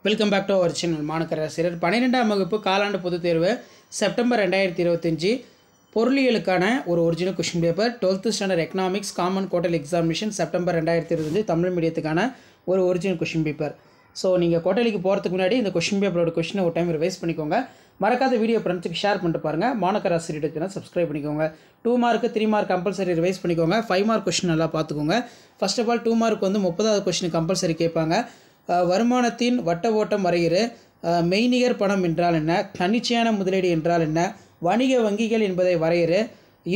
Welcome back to our channel மாணக்கராசிரியர் 12ஆம் வகுப்பு காலாண்டு பொதுத் தேர்வு செப்டம்பர் 2025 பொருளியலுக்கான ஒரு original question paper 12th standard economics common quarterly examination September 2025 Tamil மீடியத்துக்கான ஒரு ஒரிஜினல் கொஸ்டின் பேப்பர். ஸோ நீங்கள் குவார்ட்டர்லிக்கு போகிறதுக்கு முன்னாடி இந்த கொஸ்டின் பேப்பரோட கொஸ்டினை ஒரு டைம் ரிவைஸ் பண்ணிக்கோங்க. மறக்காத வீடியோ ஃப்ரெண்ட்ஸுக்கு ஷேர் பண்ணிட்டு பாருங்கள். மாணக்கராசிரியர் சேனல் சப்ஸ்கிரைப் பண்ணிக்கோங்க. 2 மார்க்கு 3 மார்க் கம்பல்சரி ரிவைஸ் பண்ணிக்கோங்க. 5 மார்க் கொஸ்டின் நல்லா பார்த்துக்கோங்க. ஃபர்ஸ்ட் ஆஃப் ஆல் 2 மார்க் வந்து 30வது கொஸ்டின் கம்பல்சரி கேட்பாங்க. வருமானத்தின் வட்ட ஓட்டம் வரைகிற மெய்நிகர் பணம் என்றால் என்ன, தன்னிச்சையான முதலீடு என்றால் என்ன, வணிக வங்கிகள் என்பதை வரைகிற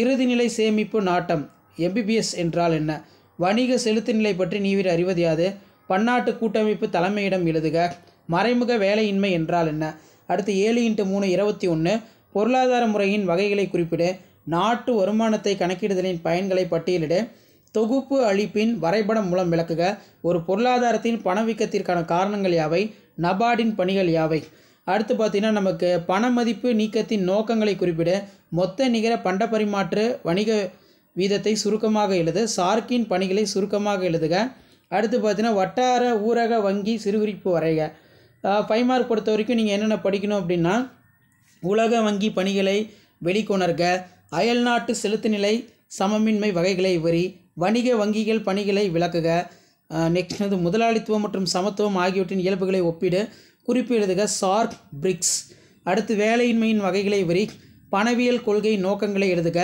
இறுதிநிலை சேமிப்பு நாட்டம் MBBS என்றால் என்ன, வணிக செலுத்து நிலை பற்றி நீவிர அறிவது யாது, பன்னாட்டு கூட்டமைப்பு தலைமையிடம் எழுதுக, மறைமுக வேலையின்மை என்றால் என்ன. அடுத்து 7x3 21 பொருளாதார முறையின் வகைகளை குறிப்பிடு, நாட்டு வருமானத்தை கணக்கிடுதலின் பயன்களை பட்டியலிடு, தொகுப்பு அளிப்பின் வரைபடம் மூலம் விளக்குக, ஒரு பொருளாதாரத்தின் பணவீக்கத்திற்கான காரணங்கள் யாவை, நபார்டின் பணிகள் யாவை. அடுத்து பார்த்திங்கன்னா நமக்கு பண மதிப்பு நீக்கத்தின் நோக்கங்களை குறிப்பிட, மொத்த நிகர பண்ட பரிமாற்று வணிக வீதத்தை சுருக்கமாக எழுது, சார்க்கின் பணிகளை சுருக்கமாக எழுதுக. அடுத்து பார்த்திங்கன்னா வட்டார ஊரக வங்கி சிறுகுறிப்பு வரைக. 5 மார்க் பொறுத்த வரைக்கும் நீங்கள் என்னென்ன படிக்கணும் அப்படின்னா, உலக வங்கி பணிகளை வெளிக்கொணர்க, அயல்நாட்டு செலுத்து நிலை சமமின்மை வகைகளை வரி, வணிக வங்கிகள் பணிகளை விளக்குக. நெக்ஸ்ட் வந்து முதலாளித்துவம் மற்றும் சமத்துவம் ஆகியவற்றின் இயல்புகளை ஒப்பிடு, குறிப்பு எழுதுக, சார்க் பிரிக்ஸ். அடுத்து வேலையின்மையின் வகைகளை வரி, பணவியல் கொள்கை நோக்கங்களை எழுதுக,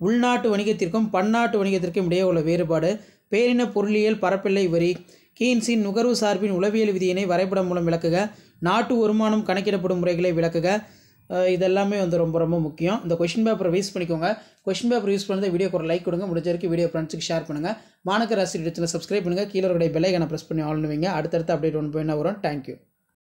உள்நாட்டு வணிகத்திற்கும் பன்னாட்டு வணிகத்திற்கும் இடையே உள்ள வேறுபாடு, பேரின பொருளியல் பரப்பில்லை வரி, கீன்ஸின் நுகர்வு சார்பின் உளவியல் விதியினை வரைபடம் மூலம் விளக்குக, நாட்டு வருமானம் கணக்கிடப்படும் முறைகளை விளக்குக. இதெல்லாமே வந்து ரொம்ப ரொம்ப முக்கியம். இந்த கொஸ்டின் பேப்பரை யூஸ் பண்ணிக்கோங்க. கொஸ்டின் பேப்பர் யூஸ் பண்ணுறது வீடியோக்கு ஒரு லைக் கொடுங்க. முடிஞ்ச வரைக்கும் வீடியோ ஃப்ரெண்ட்ஸுக்கு ஷேர் பண்ணுங்கள். மாணக்கராசிரியர் சேனலை சப்ஸ்கிரைப் பண்ணுங்கள். கீழே ஒரு பெல் ஐக்கானை ப்ரெஸ் பண்ணி ஆல் பண்ணுவீங்க. அடுத்தடுத்து அப்டேட் ஒன்று போய் வரும். தேங்க்யூ.